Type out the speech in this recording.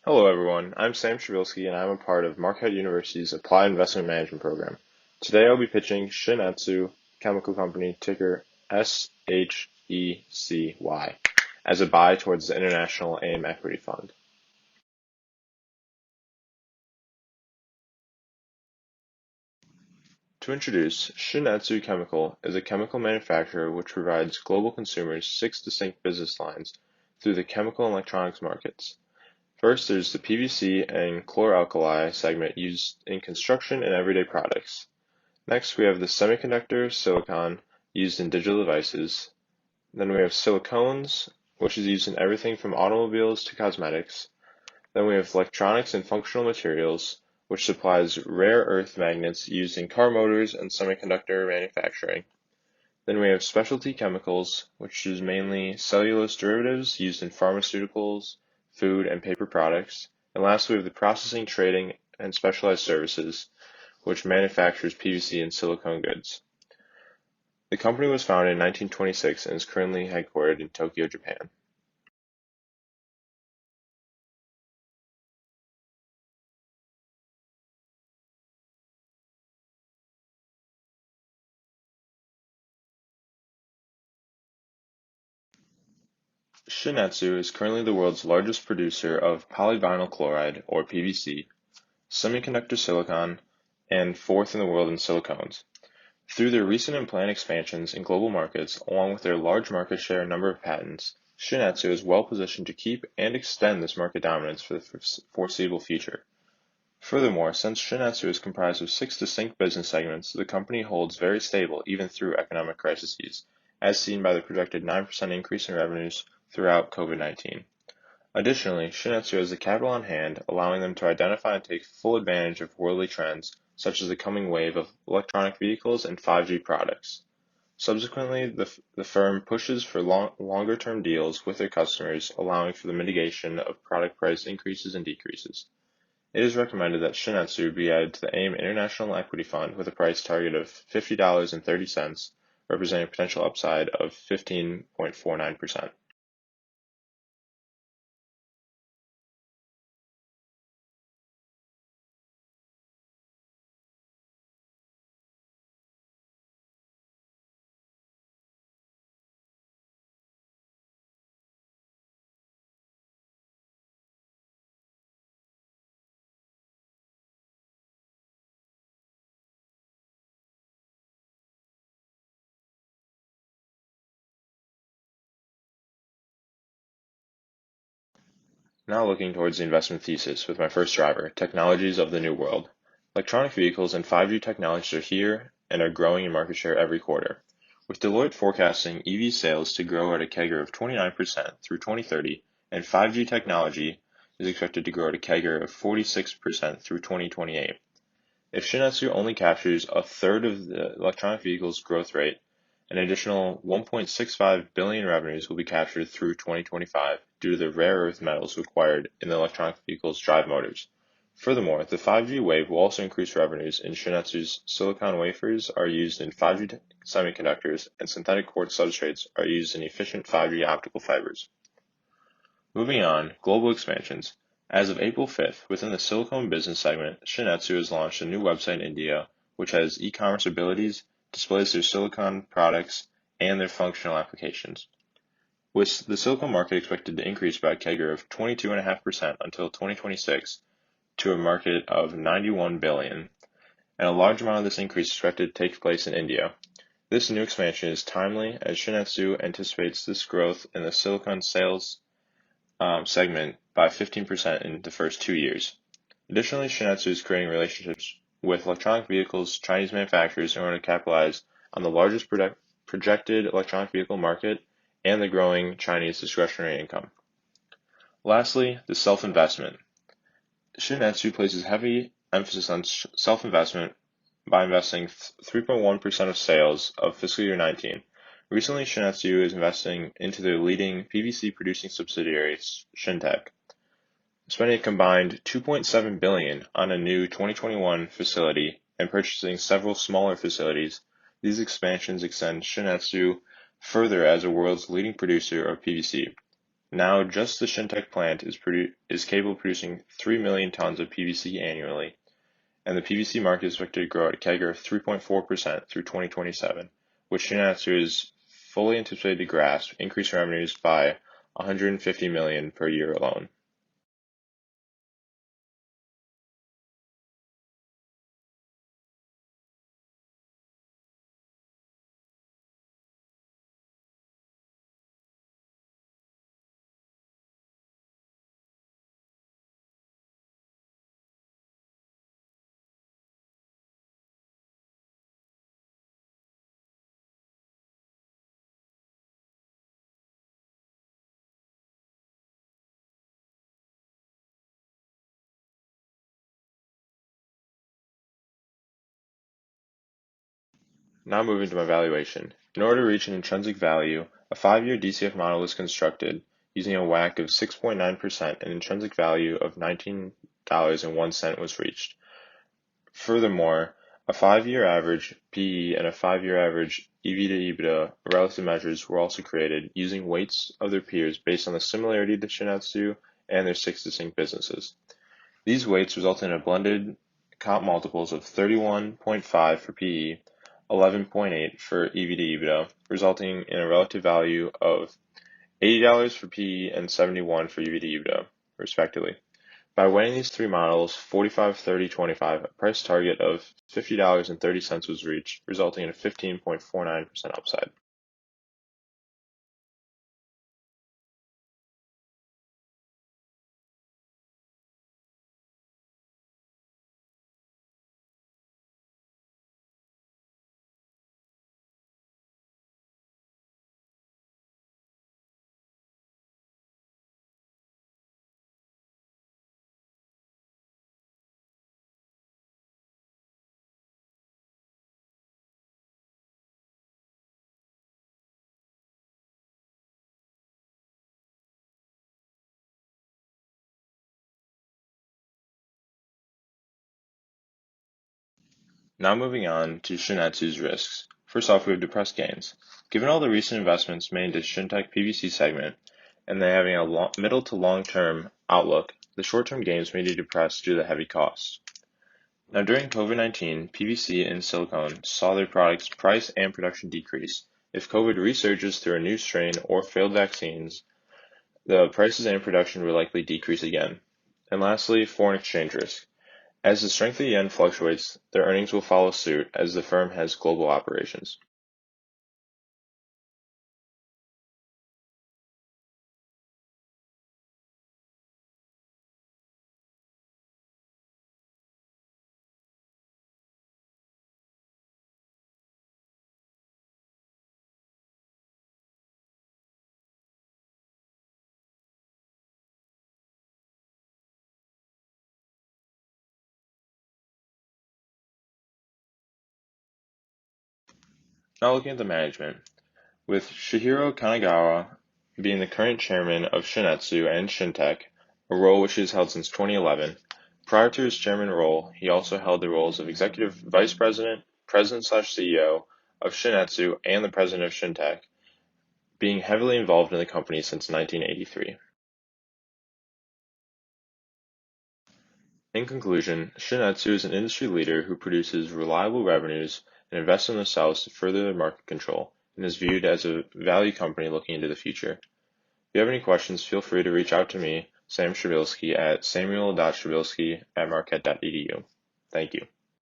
Hello everyone, I'm Sam Shibilski and I'm a part of Marquette University's Applied Investment Management program. Today I'll be pitching Shin Chemical Company, ticker SHECY, as a buy towards the International AIM Equity Fund. To introduce, Shin Chemical is a chemical manufacturer which provides global consumers 6 distinct business lines through the chemical and electronics markets. First, there's the PVC and chlor-alkali segment used in construction and everyday products. Next, we have the semiconductor silicon used in digital devices. Then we have silicones, which is used in everything from automobiles to cosmetics. Then we have electronics and functional materials, which supplies rare earth magnets used in car motors and semiconductor manufacturing. Then we have specialty chemicals, which is mainly cellulose derivatives used in pharmaceuticals, food, and paper products. And lastly, we have the processing, trading, and specialized services, which manufactures PVC and silicone goods. The company was founded in 1926 and is currently headquartered in Tokyo, Japan. Shin-Etsu is currently the world's largest producer of polyvinyl chloride, or PVC, semiconductor silicon, and fourth in the world in silicones. Through their recent and planned expansions in global markets, along with their large market share and number of patents, Shin-Etsu is well positioned to keep and extend this market dominance for the foreseeable future. Furthermore, since Shin-Etsu is comprised of 6 distinct business segments, the company holds very stable even through economic crises, as seen by the projected 9% increase in revenues throughout COVID-19. Additionally, Shin-Etsu has the capital on hand, allowing them to identify and take full advantage of worldly trends, such as the coming wave of electronic vehicles and 5G products. Subsequently, the firm pushes for longer-term deals with their customers, allowing for the mitigation of product price increases and decreases. It is recommended that Shin-Etsu be added to the AIM International Equity Fund with a price target of $50.30, representing a potential upside of 15.49%. Now looking towards the investment thesis with my first driver, technologies of the new world. Electronic vehicles and 5G technologies are here and are growing in market share every quarter, with Deloitte forecasting EV sales to grow at a CAGR of 29% through 2030, and 5G technology is expected to grow at a CAGR of 46% through 2028. If Shin-Etsu only captures a third of the electronic vehicles growth rate, an additional 1.65 billion revenues will be captured through 2025 due to the rare earth metals required in the electronic vehicles' drive motors. Furthermore, the 5G wave will also increase revenues, and Shin-Etsu's silicon wafers are used in 5G semiconductors, and synthetic quartz substrates are used in efficient 5G optical fibers. Moving on, global expansions. As of April 5th, within the silicone business segment, Shin-Etsu has launched a new website in India, which has e-commerce abilities, displays their silicon products, and their functional applications. With the silicone market expected to increase by a CAGR of 22.5% until 2026 to a market of 91 billion, and a large amount of this increase is expected to take place in India. This new expansion is timely as Shin-Etsu anticipates this growth in the silicone sales segment by 15% in the first 2 years. Additionally, Shin-Etsu is creating relationships with electronic vehicles Chinese manufacturers in order to capitalize on the largest projected electronic vehicle market and the growing Chinese discretionary income. Lastly, the self-investment. Shin-Etsu places heavy emphasis on self-investment by investing 3.1% of sales of fiscal year 19. Recently, Shin-Etsu is investing into their leading PVC producing subsidiary, Shintech, spending a combined $2.7 billion on a new 2021 facility and purchasing several smaller facilities. These expansions extend Shin-Etsu further as the world's leading producer of PVC. Now, just the Shintech plant is capable of producing 3 million tons of PVC annually, and the PVC market is expected to grow at a CAGR of 3.4% through 2027, which Shin is fully anticipated to grasp increase revenues by 150 million per year alone. Now moving to my valuation. In order to reach an intrinsic value, a 5-year DCF model was constructed using a WACC of 6.9%. An intrinsic value of $19.01 was reached. Furthermore, a 5-year average PE and a 5-year average EV to EBITDA relative measures were also created using weights of their peers based on the similarity to Shin and their 6 distinct businesses. These weights result in a blended comp multiples of 31.5 for PE, 11.8 for EV to EBITDA, resulting in a relative value of $80 for PE and 71 for EV to EBITDA, respectively. By weighing these three models, 45, 30, 25, a price target of $50.30 was reached, resulting in a 15.49% upside. Now moving on to Shin-Etsu's risks. First off, we have depressed gains. Given all the recent investments made into Shintech PVC segment, and they having a middle to long-term outlook, the short-term gains may be depressed due to the heavy costs. Now during COVID-19, PVC and silicone saw their products price and production decrease. If COVID resurges through a new strain or failed vaccines, the prices and production will likely decrease again. And lastly, foreign exchange risk. As the strength of the yen fluctuates, their earnings will follow suit as the firm has global operations. Now looking at the management. With Shihiro Kanagawa being the current chairman of Shin-Etsu and Shintech, a role which he has held since 2011, prior to his chairman role, he also held the roles of executive vice president, president/CEO of Shin-Etsu, and the president of Shintech, being heavily involved in the company since 1983. In conclusion, Shin-Etsu is an industry leader who produces reliable revenues and invests in themselves to further their market control, and is viewed as a value company looking into the future. If you have any questions, feel free to reach out to me, Sam Shibilski, at samuel.shibilski@marquette.edu. Thank you.